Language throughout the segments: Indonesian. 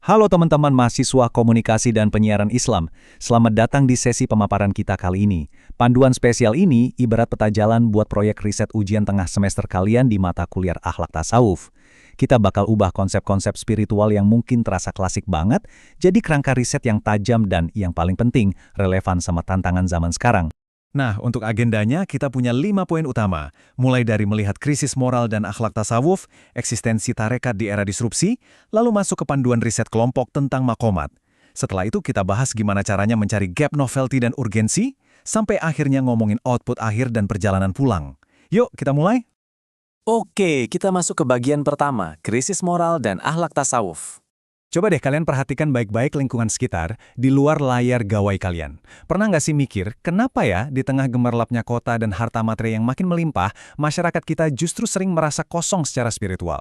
Halo teman-teman mahasiswa komunikasi dan penyiaran Islam. Selamat datang di sesi pemaparan kita kali ini. Panduan spesial ini ibarat peta jalan buat proyek riset ujian tengah semester kalian di mata kuliah akhlak tasawuf. Kita bakal ubah konsep-konsep spiritual yang mungkin terasa klasik banget, jadi kerangka riset yang tajam dan yang paling penting, relevan sama tantangan zaman sekarang. Nah, untuk agendanya kita punya 5 poin utama, mulai dari melihat krisis moral dan akhlak tasawuf, eksistensi tarekat di era disrupsi, lalu masuk ke panduan riset kelompok tentang makomat. Setelah itu kita bahas gimana caranya mencari gap novelty dan urgensi, sampai akhirnya ngomongin output akhir dan perjalanan pulang. Yuk, kita mulai? Oke, kita masuk ke bagian pertama, krisis moral dan akhlak tasawuf. Coba deh kalian perhatikan baik-baik lingkungan sekitar di luar layar gawai kalian. Pernah nggak sih mikir, kenapa ya di tengah gemerlapnya kota dan harta materi yang makin melimpah, masyarakat kita justru sering merasa kosong secara spiritual?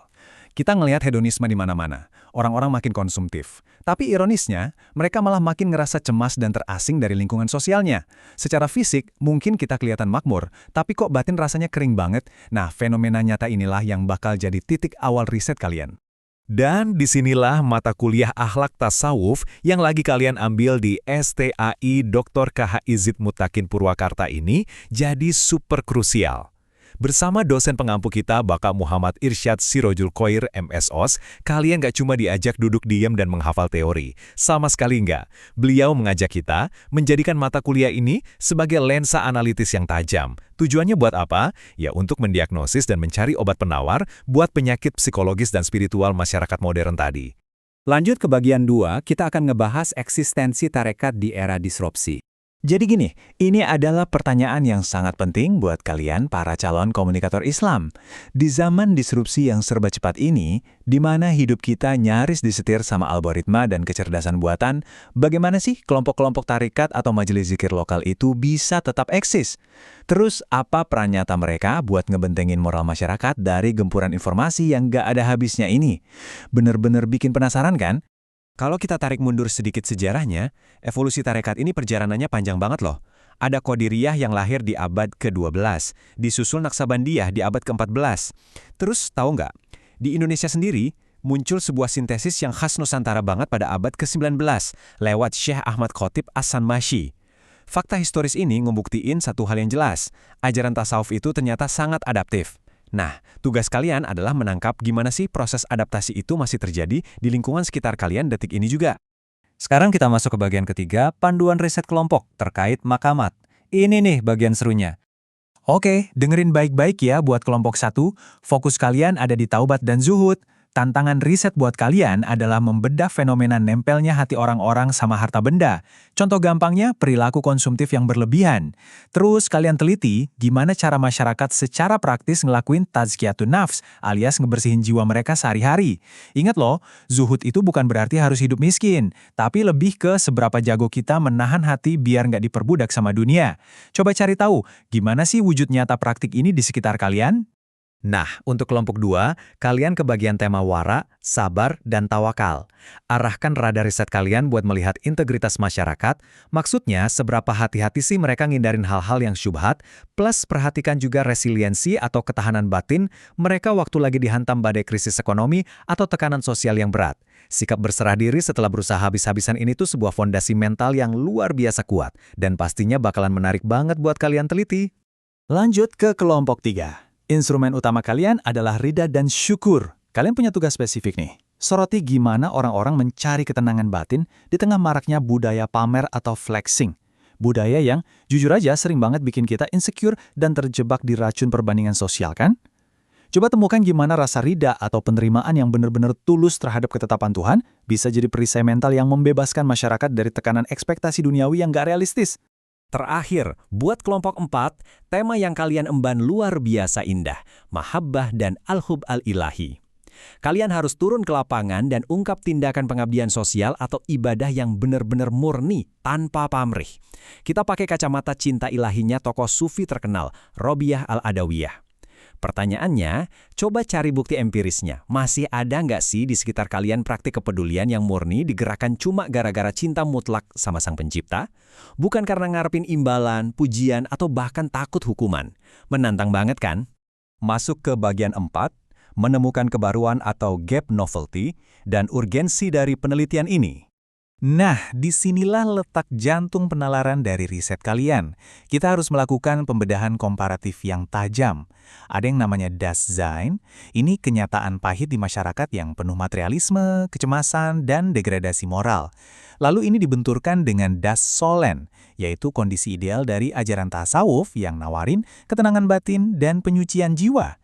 Kita ngelihat hedonisme di mana-mana, orang-orang makin konsumtif. Tapi ironisnya, mereka malah makin ngerasa cemas dan terasing dari lingkungan sosialnya. Secara fisik, mungkin kita kelihatan makmur, tapi kok batin rasanya kering banget? Nah, fenomena nyata inilah yang bakal jadi titik awal riset kalian. Dan disinilah mata kuliah akhlak tasawuf yang lagi kalian ambil di STAI Dr. KH Izid Mutakin Purwakarta ini jadi super krusial. Bersama dosen pengampu kita, Bapak Muhammad Irsyad Sirojul Khoir, MSOS, kalian gak cuma diajak duduk diam dan menghafal teori. Sama sekali enggak. Beliau mengajak kita menjadikan mata kuliah ini sebagai lensa analitis yang tajam. Tujuannya buat apa? Ya untuk mendiagnosis dan mencari obat penawar buat penyakit psikologis dan spiritual masyarakat modern tadi. Lanjut ke bagian 2, kita akan ngebahas eksistensi tarekat di era disrupsi. Jadi gini, ini adalah pertanyaan yang sangat penting buat kalian para calon komunikator Islam. Di zaman disrupsi yang serba cepat ini, di mana hidup kita nyaris disetir sama algoritma dan kecerdasan buatan, bagaimana sih kelompok-kelompok tarekat atau majelis zikir lokal itu bisa tetap eksis? Terus apa peran nyata mereka buat ngebentengin moral masyarakat dari gempuran informasi yang gak ada habisnya ini? Bener-bener bikin penasaran kan? Kalau kita tarik mundur sedikit sejarahnya, evolusi tarekat ini perjalanannya panjang banget loh. Ada Qadiriyah yang lahir di abad ke-12, disusul Naksabandiyah di abad ke-14. Terus tahu nggak? Di Indonesia sendiri, muncul sebuah sintesis yang khas Nusantara banget pada abad ke-19, lewat Syekh Ahmad Khotib As-Sanmashi. Fakta historis ini ngebuktiin satu hal yang jelas, ajaran tasawuf itu ternyata sangat adaptif. Nah, tugas kalian adalah menangkap gimana sih proses adaptasi itu masih terjadi di lingkungan sekitar kalian detik ini juga. Sekarang kita masuk ke bagian ketiga, panduan riset kelompok terkait makamat. Ini nih bagian serunya. Oke, dengerin baik-baik ya buat kelompok 1, fokus kalian ada di taubat dan zuhud. Tantangan riset buat kalian adalah membedah fenomena nempelnya hati orang-orang sama harta benda. Contoh gampangnya, perilaku konsumtif yang berlebihan. Terus kalian teliti gimana cara masyarakat secara praktis ngelakuin tazkiyatun nafs, alias ngebersihin jiwa mereka sehari-hari. Ingat loh, zuhud itu bukan berarti harus hidup miskin, tapi lebih ke seberapa jago kita menahan hati biar nggak diperbudak sama dunia. Coba cari tahu, gimana sih wujud nyata praktik ini di sekitar kalian? Nah, untuk kelompok 2, kalian ke bagian tema wara, sabar, dan tawakal. Arahkan radar riset kalian buat melihat integritas masyarakat, maksudnya seberapa hati-hati sih mereka ngindarin hal-hal yang syubhat, plus perhatikan juga resiliensi atau ketahanan batin mereka waktu lagi dihantam badai krisis ekonomi atau tekanan sosial yang berat. Sikap berserah diri setelah berusaha habis-habisan ini tuh sebuah fondasi mental yang luar biasa kuat, dan pastinya bakalan menarik banget buat kalian teliti. Lanjut ke kelompok 3. Instrumen utama kalian adalah rida dan syukur. Kalian punya tugas spesifik nih. Soroti gimana orang-orang mencari ketenangan batin di tengah maraknya budaya pamer atau flexing. Budaya yang jujur aja sering banget bikin kita insecure dan terjebak di racun perbandingan sosial kan? Coba temukan gimana rasa rida atau penerimaan yang benar-benar tulus terhadap ketetapan Tuhan bisa jadi perisai mental yang membebaskan masyarakat dari tekanan ekspektasi duniawi yang gak realistis. Terakhir, buat kelompok 4, tema yang kalian emban luar biasa indah, mahabbah dan al-hub al-ilahi. Kalian harus turun ke lapangan dan ungkap tindakan pengabdian sosial atau ibadah yang benar-benar murni, tanpa pamrih. Kita pakai kacamata cinta ilahinya tokoh sufi terkenal, Robiah al-Adawiyah. Pertanyaannya, coba cari bukti empirisnya. Masih ada nggak sih di sekitar kalian praktik kepedulian yang murni digerakkan cuma gara-gara cinta mutlak sama Sang Pencipta? Bukan karena ngarepin imbalan, pujian, atau bahkan takut hukuman. Menantang banget kan? Masuk ke bagian 4, menemukan kebaruan atau gap novelty, dan urgensi dari penelitian ini. Nah, disinilah letak jantung penalaran dari riset kalian. Kita harus melakukan pembedahan komparatif yang tajam. Ada yang namanya Das Sein, ini kenyataan pahit di masyarakat yang penuh materialisme, kecemasan, dan degradasi moral. Lalu ini dibenturkan dengan Das Sollen, yaitu kondisi ideal dari ajaran tasawuf yang nawarin ketenangan batin dan penyucian jiwa.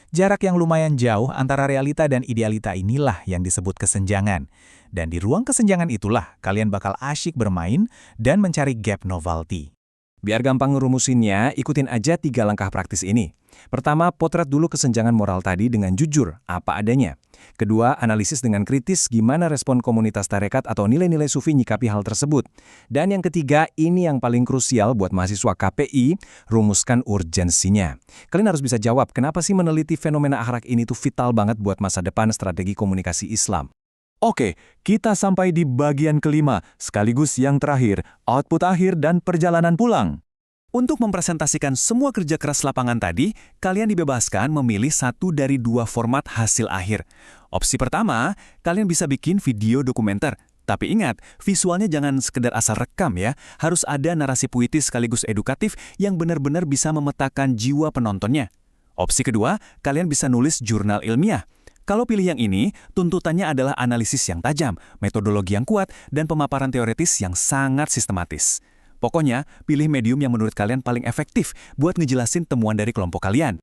Jarak yang lumayan jauh antara realita dan idealita inilah yang disebut kesenjangan. Dan di ruang kesenjangan itulah kalian bakal asyik bermain dan mencari gap novelty. Biar gampang ngerumusinnya, ikutin aja 3 langkah praktis ini. Pertama, potret dulu kesenjangan moral tadi dengan jujur, apa adanya. Kedua, analisis dengan kritis gimana respon komunitas tarekat atau nilai-nilai sufi nyikapi hal tersebut. Dan yang ketiga, ini yang paling krusial buat mahasiswa KPI, rumuskan urgensinya. Kalian harus bisa jawab, kenapa sih meneliti fenomena akhlak ini tuh vital banget buat masa depan strategi komunikasi Islam. Oke, kita sampai di bagian kelima, sekaligus yang terakhir, output akhir dan perjalanan pulang. Untuk mempresentasikan semua kerja keras lapangan tadi, kalian dibebaskan memilih 1 dari 2 format hasil akhir. Opsi pertama, kalian bisa bikin video dokumenter. Tapi ingat, visualnya jangan sekedar asal rekam ya, harus ada narasi puitis sekaligus edukatif yang benar-benar bisa memetakan jiwa penontonnya. Opsi kedua, kalian bisa nulis jurnal ilmiah. Kalau pilih yang ini, tuntutannya adalah analisis yang tajam, metodologi yang kuat, dan pemaparan teoretis yang sangat sistematis. Pokoknya, pilih medium yang menurut kalian paling efektif buat ngejelasin temuan dari kelompok kalian.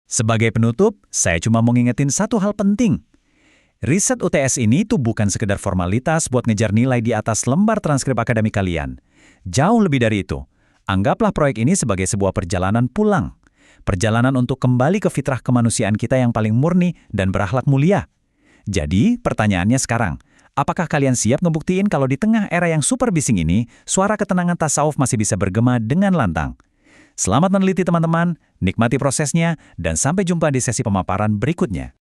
Sebagai penutup, saya cuma mau ngingetin satu hal penting. Riset UTS ini tuh bukan sekedar formalitas buat ngejar nilai di atas lembar transkrip akademik kalian. Jauh lebih dari itu. Anggaplah proyek ini sebagai sebuah perjalanan pulang. Perjalanan untuk kembali ke fitrah kemanusiaan kita yang paling murni dan berakhlak mulia. Jadi, pertanyaannya sekarang, apakah kalian siap ngebuktiin kalau di tengah era yang super bising ini, suara ketenangan tasawuf masih bisa bergema dengan lantang? Selamat meneliti teman-teman, nikmati prosesnya, dan sampai jumpa di sesi pemaparan berikutnya.